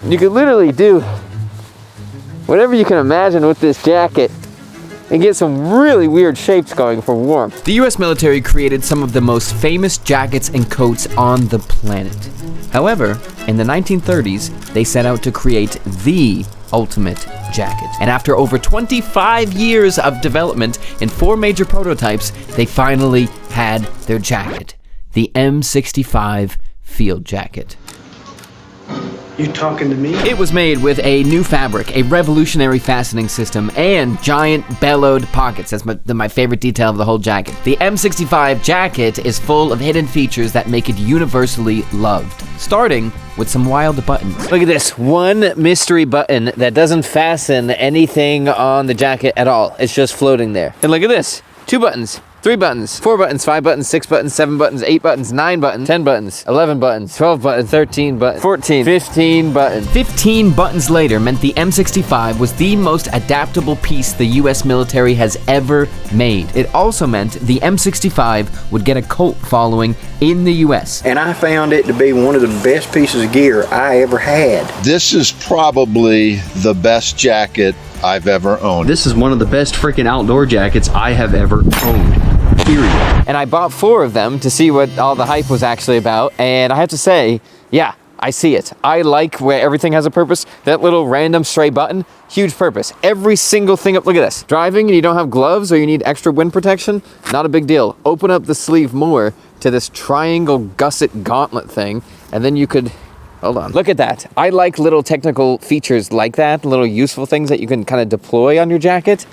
You could literally do whatever you can imagine with this jacket and get some really weird shapes going for warmth. The US military created some of the most famous jackets and coats on the planet. However, in the 1930s, they set out to create the ultimate jacket. And after over 25 years of development in 4 major prototypes, they finally had their jacket, the M65 Field Jacket. You talking to me? It was made with a new fabric, a revolutionary fastening system, and giant bellowed pockets. That's my favorite detail of the whole jacket. The M65 jacket is full of hidden features that make it universally loved, starting with some wild buttons. Look at this, one mystery button that doesn't fasten anything on the jacket at all. It's just floating there. And look at this, 2 buttons. 3 buttons, 4 buttons, 5 buttons, 6 buttons, 7 buttons, 8 buttons, 9 buttons, 10 buttons, 11 buttons, 12 buttons, 13 buttons, 14, 15 buttons. 15 buttons later meant the M65 was the most adaptable piece the US military has ever made. It also meant the M65 would get a cult following in the US. And I found it to be one of the best pieces of gear I ever had. This is probably the best jacket I've ever owned. This is one of the best freaking outdoor jackets I have ever owned. Period. And I bought 4 of them to see what all the hype was actually about. And I have to say, yeah, I see it. I like where everything has a purpose. That little random stray button, huge purpose. Every single thing up, look at this. Driving and you don't have gloves or you need extra wind protection, not a big deal. Open up the sleeve more to this triangle gusset gauntlet thing, and then you could, hold on. Look at that. I like little technical features like that, little useful things that you can kind of deploy on your jacket.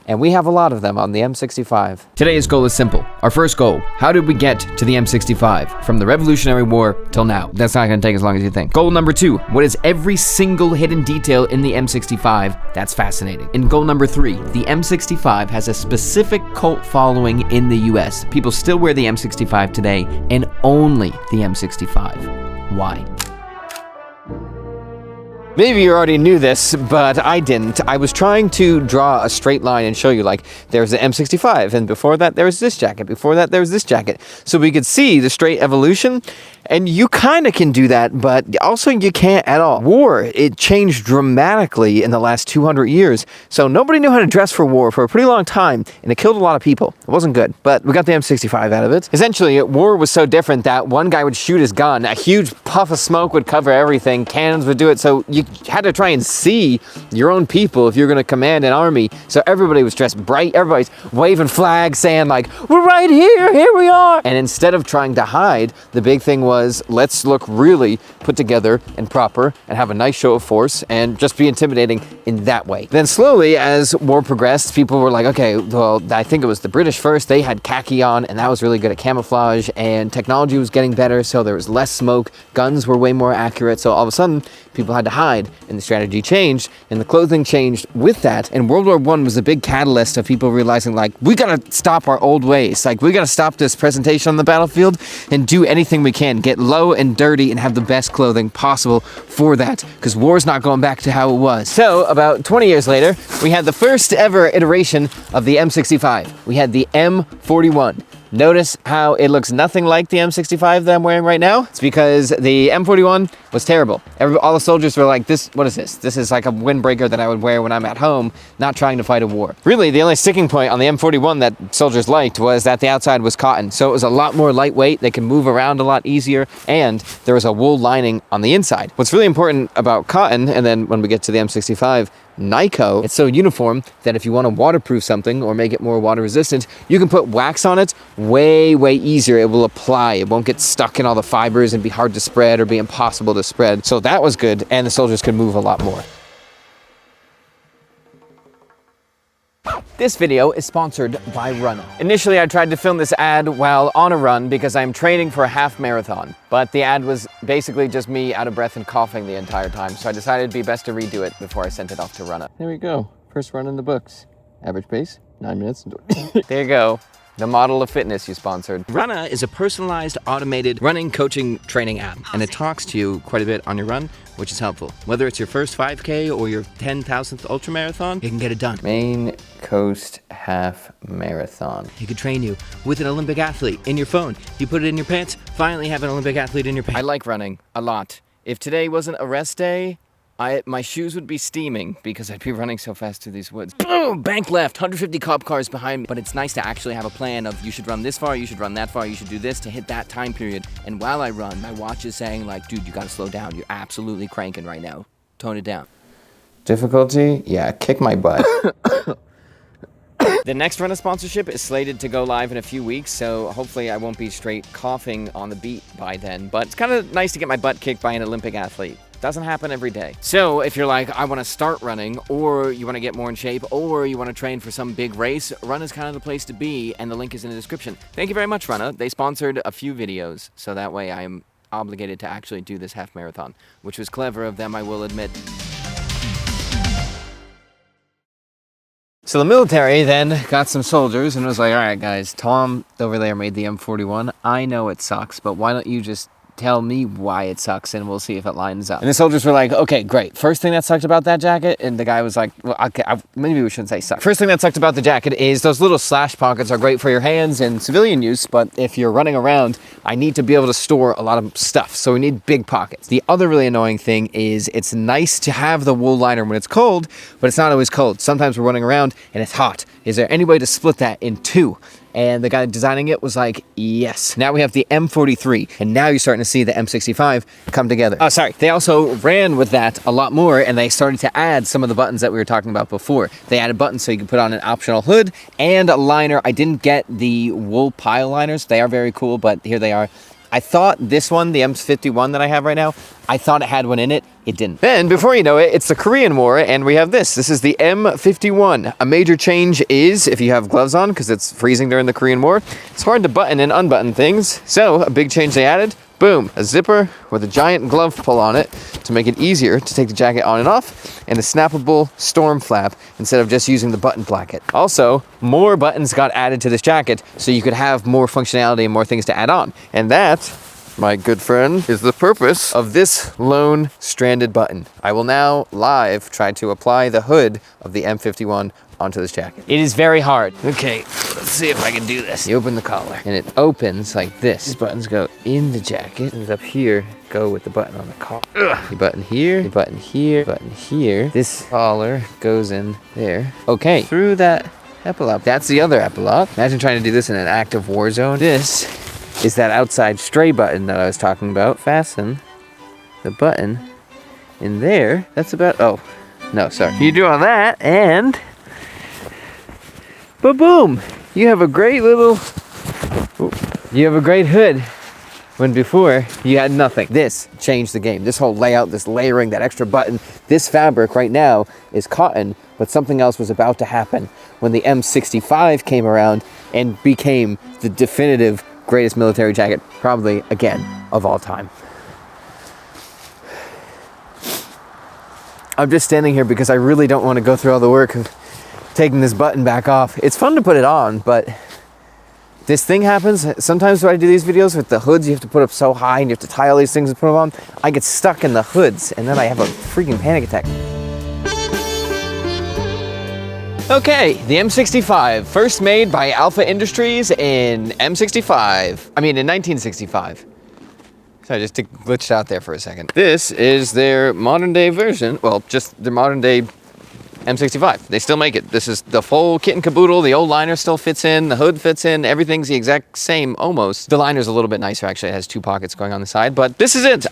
And we have a lot of them on the M65. Today's goal is simple. Our first goal, how did we get to the M65? From the Revolutionary War till now. That's not gonna take as long as you think. Goal number 2, what is every single hidden detail in the M65? That's fascinating. And goal number 3, the M65 has a specific cult following in the US. People still wear the M65 today, and only the M65. Why? Maybe you already knew this, but I didn't. I was trying to draw a straight line and show you, like, there's the M65, and before that there was this jacket, before that there was this jacket. So we could see the straight evolution, and you kind of can do that, but also you can't at all. War, it changed dramatically in the last 200 years, so nobody knew how to dress for war for a pretty long time, and it killed a lot of people. It wasn't good, but we got the M65 out of it. Essentially, war was so different that one guy would shoot his gun, a huge puff of smoke would cover everything, cannons would do it, so you had to try and see your own people if you're going to command an army. So everybody was dressed bright, everybody's waving flags saying like, we're right here we are. And instead of trying to hide, the big thing was, let's look really put together and proper and have a nice show of force and just be intimidating in that way. Then slowly, as war progressed, people were like, okay, well, I think it was the British first, they had khaki on and that was really good at camouflage, and technology was getting better, so there was less smoke, guns were way more accurate, so all of a sudden people had to hide, and the strategy changed and the clothing changed with that. And World War I was a big catalyst of people realizing, like, we gotta stop our old ways, like we gotta stop this presentation on the battlefield and do anything we can, get low and dirty and have the best clothing possible for that, because war's not going back to how it was. So about 20 years later, we had the first ever iteration of the M65. We had the M41. Notice how it looks nothing like the M65 that I'm wearing right now? It's because the M41 was terrible. All the soldiers were like, what is this? This is like a windbreaker that I would wear when I'm at home, not trying to fight a war. Really, the only sticking point on the M41 that soldiers liked was that the outside was cotton. So it was a lot more lightweight, they could move around a lot easier, and there was a wool lining on the inside. What's really important about cotton, and then when we get to the M65, Nyko, it's so uniform that if you want to waterproof something or make it more water resistant, you can put wax on it way easier. It will apply. It won't get stuck in all the fibers and be hard to spread or be impossible to spread. So that was good, and the soldiers could move a lot more. This video is sponsored by Runna. Initially, I tried to film this ad while on a run because I'm training for a half marathon, but the ad was basically just me out of breath and coughing the entire time, so I decided it'd be best to redo it before I sent it off to Runna. There we go. First run in the books. Average pace, 9 minutes. There you go. The model of fitness you sponsored. Runna is a personalized, automated running coaching training app, and it talks to you quite a bit on your run, which is helpful. Whether it's your first 5K or your 10,000th ultramarathon, you can get it done. Maine Coast Half Marathon. It could train you with an Olympic athlete in your phone. You put it in your pants, finally have an Olympic athlete in your pants. I like running a lot. If today wasn't a rest day, My shoes would be steaming because I'd be running so fast through these woods. Boom! Bank left, 150 cop cars behind me. But it's nice to actually have a plan of you should run this far, you should run that far, you should do this to hit that time period. And while I run, my watch is saying like, dude, you gotta slow down. You're absolutely cranking right now. Tone it down. Difficulty? Yeah, kick my butt. The next run of sponsorship is slated to go live in a few weeks, so hopefully I won't be straight coughing on the beat by then. But it's kind of nice to get my butt kicked by an Olympic athlete. Doesn't happen every day. So if you're like, I want to start running, or you want to get more in shape, or you want to train for some big race, Run is kind of the place to be, and the link is in the description. Thank you very much, Runna. They sponsored a few videos, so that way I am obligated to actually do this half marathon, which was clever of them, I will admit. So the military then got some soldiers and was like, all right, guys, Tom over there made the M41. I know it sucks, but why don't you just tell me why it sucks and we'll see if it lines up. And the soldiers were like, okay, great. First thing that sucked about that jacket, and the guy was like, well, okay, maybe we shouldn't say suck. First thing that sucked about the jacket is those little slash pockets are great for your hands in civilian use, but if you're running around, I need to be able to store a lot of stuff, so we need big pockets. The other really annoying thing is it's nice to have the wool liner when it's cold, but it's not always cold. Sometimes we're running around and it's hot. Is there any way to split that in two? And the guy designing it was like, yes. Now we have the M43, and now you're starting to see the M65 come together. Oh, sorry. They also ran with that a lot more, and they started to add some of the buttons that we were talking about before. They added buttons so you could put on an optional hood and a liner. I didn't get the wool pile liners. They are very cool, but here they are. I thought this one, the M51 that I have right now, I thought it had one in it. It didn't. Then, before you know it, it's the Korean War, and we have this. This is the M51. A major change is, if you have gloves on, because it's freezing during the Korean War, it's hard to button and unbutton things. So, a big change they added, boom, a zipper with a giant glove pull on it to make it easier to take the jacket on and off, and a snappable storm flap instead of just using the button placket. Also, more buttons got added to this jacket so you could have more functionality and more things to add on. And that, my good friend, is the purpose of this lone stranded button. I will now live try to apply the hood of the M51 onto this jacket. It is very hard. Okay, let's see if I can do this. You open the collar and it opens like this. These buttons go in the jacket, and up here go with the button on the collar. You button here, you button here, button here. This collar goes in there. Okay, through that epilogue. That's the other epilogue. Imagine trying to do this in an active war zone. This is that outside stray button that I was talking about. Fasten the button in there. That's about, oh, no, sorry. You do all that and ba-boom! You have a great little, you have a great hood when before you had nothing. This changed the game. This whole layout, this layering, that extra button, this fabric right now is cotton, but something else was about to happen when the M65 came around and became the definitive greatest military jacket, probably, again, of all time. I'm just standing here because I really don't want to go through all the work of taking this button back off. It's fun to put it on, but this thing happens. Sometimes when I do these videos with the hoods, you have to put up so high and you have to tie all these things and put them on. I get stuck in the hoods and then I have a freaking panic attack. Okay, the M65, first made by Alpha Industries in 1965. So I just glitched out there for a second. This is their modern day version, well, just their modern day M65. They still make it. This is the full kit and caboodle. The old liner still fits in, the hood fits in, everything's the exact same almost. The liner's a little bit nicer actually. It has two pockets going on the side, but this is it.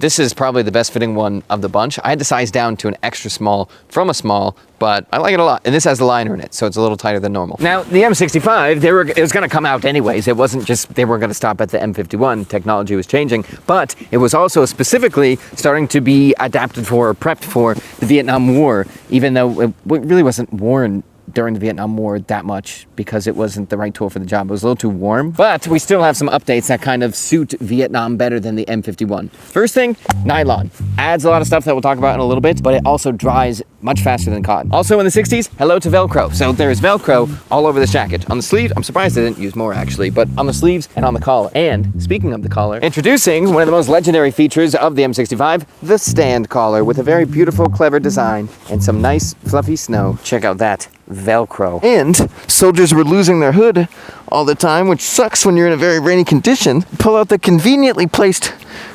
This is probably the best fitting one of the bunch. I had to size down to an extra small from a small, but I like it a lot. And this has the liner in it, so it's a little tighter than normal. Now, the M65, it was gonna come out anyways. It wasn't just, they weren't gonna stop at the M51. Technology was changing, but it was also specifically starting to be adapted for or prepped for the Vietnam War, even though it really wasn't worn during the Vietnam War that much because it wasn't the right tool for the job. It was a little too warm, but we still have some updates that kind of suit Vietnam better than the M51. First thing, nylon. Adds a lot of stuff that we'll talk about in a little bit, but it also dries much faster than cotton. Also in the 60s, hello to Velcro. So there is Velcro all over this jacket. On the sleeve, I'm surprised they didn't use more actually, but on the sleeves and on the collar. And speaking of the collar, introducing one of the most legendary features of the M65, the stand collar with a very beautiful, clever design and some nice fluffy snow. Check out that Velcro. And soldiers were losing their hood all the time, which sucks when you're in a very rainy condition. Pull out the conveniently placed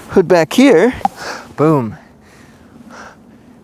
hood back here. Boom.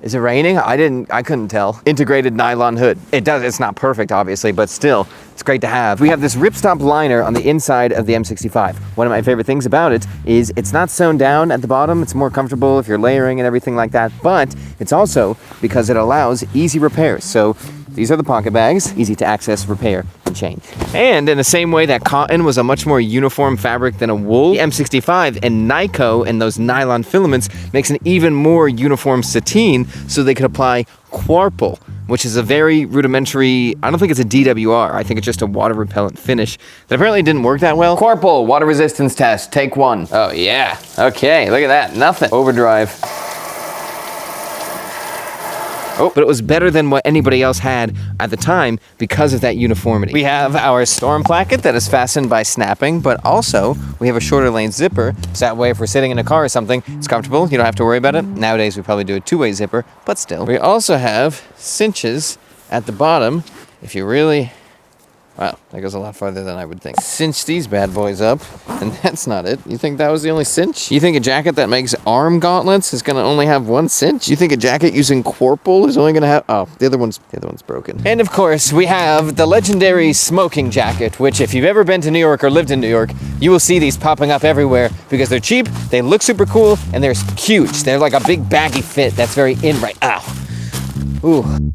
Is it raining? I couldn't tell. Integrated nylon hood. It's not perfect, obviously, but still, it's great to have. We have this ripstop liner on the inside of the M65. One of my favorite things about it is it's not sewn down at the bottom. It's more comfortable if you're layering and everything like that, but it's also because it allows easy repairs. So these are the pocket bags, easy to access, repair, and change. And in the same way that cotton was a much more uniform fabric than a wool, the M65 and Nyko and those nylon filaments makes an even more uniform sateen, so they could apply Quarple, which is a very rudimentary, I don't think it's a DWR, I think it's just a water repellent finish that apparently didn't work that well. Quarple, water resistance test, take 1. Oh yeah, okay, look at that, nothing. Overdrive. Oh, but it was better than what anybody else had at the time because of that uniformity. We have our storm placket that is fastened by snapping, but also we have a shorter lane zipper, so that way if we're sitting in a car or something, it's comfortable, you don't have to worry about it. Nowadays we probably do a two-way zipper, but still. We also have cinches at the bottom if you really... Wow, that goes a lot farther than I would think. Cinch these bad boys up, and that's not it. You think that was the only cinch? You think a jacket that makes arm gauntlets is gonna only have one cinch? You think a jacket using Quarple is only gonna have... Oh, the other one's broken. And of course, we have the legendary smoking jacket, which if you've ever been to New York or lived in New York, you will see these popping up everywhere because they're cheap, they look super cool, and they're huge. They're like a big baggy fit that's very in right... Ow. Ooh.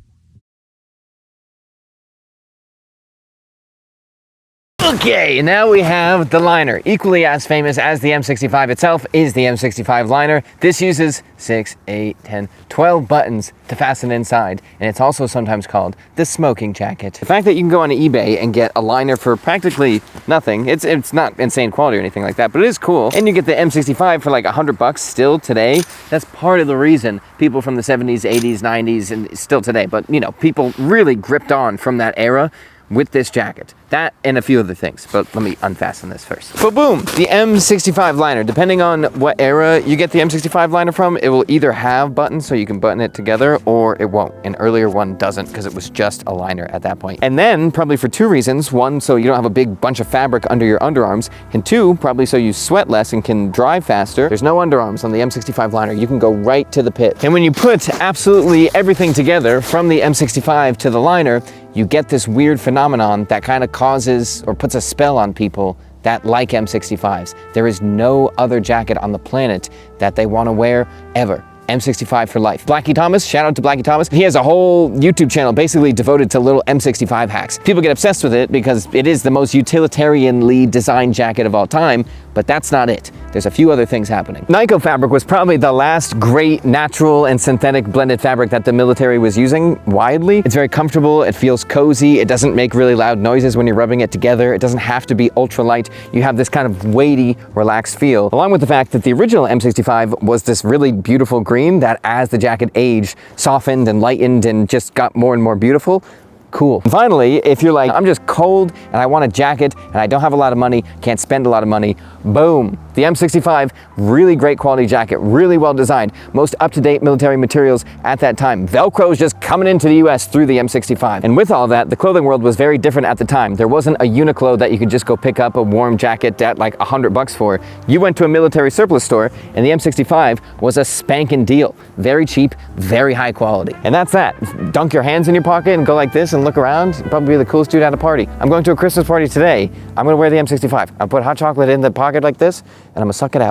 Okay, now we have the liner. Equally as famous as the M65 itself is the M65 liner. This uses 6, 8, 10, 12 buttons to fasten inside, and it's also sometimes called the smoking jacket. The fact that you can go on eBay and get a liner for practically nothing, it's not insane quality or anything like that, but it is cool. And you get the M65 for like $100 still today. That's part of the reason people from the 70s, 80s, 90s, and still today, but you know, people really gripped on from that era with this jacket. That and a few other things, but let me unfasten this first. But boom, the M65 liner. Depending on what era you get the M65 liner from, it will either have buttons so you can button it together, or it won't. An earlier one doesn't because it was just a liner at that point. And then, probably for two reasons. One, so you don't have a big bunch of fabric under your underarms, and two, probably so you sweat less and can drive faster. There's no underarms on the M65 liner. You can go right to the pit. And when you put absolutely everything together from the M65 to the liner, you get this weird phenomenon that kind of causes or puts a spell on people that like M65s. There is no other jacket on the planet that they want to wear ever. M65 for life. Blackie Thomas, shout out to Blackie Thomas. He has a whole YouTube channel basically devoted to little M65 hacks. People get obsessed with it because it is the most utilitarianly designed jacket of all time, but that's not it. There's a few other things happening. Nyko fabric was probably the last great natural and synthetic blended fabric that the military was using widely. It's very comfortable, it feels cozy, it doesn't make really loud noises when you're rubbing it together, it doesn't have to be ultra light. You have this kind of weighty, relaxed feel, along with the fact that the original M65 was this really beautiful green that as the jacket aged, softened and lightened and just got more and more beautiful. Cool. And finally, if you're like, I'm just cold and I want a jacket and I don't have a lot of money, can't spend a lot of money, boom. The M65, really great quality jacket, really well designed, most up-to-date military materials at that time. Velcro is just coming into the US through the M65. And with all that, the clothing world was very different at the time. There wasn't a Uniqlo that you could just go pick up a warm jacket at like $100 for. You went to a military surplus store and the M65 was a spanking deal. Very cheap, very high quality. And that's that. Dunk your hands in your pocket and go like this and look around. You'd probably be the coolest dude at a party. I'm going to a Christmas party today. I'm gonna wear the M65. I'll put hot chocolate in the pocket like this and I'm gonna suck it out.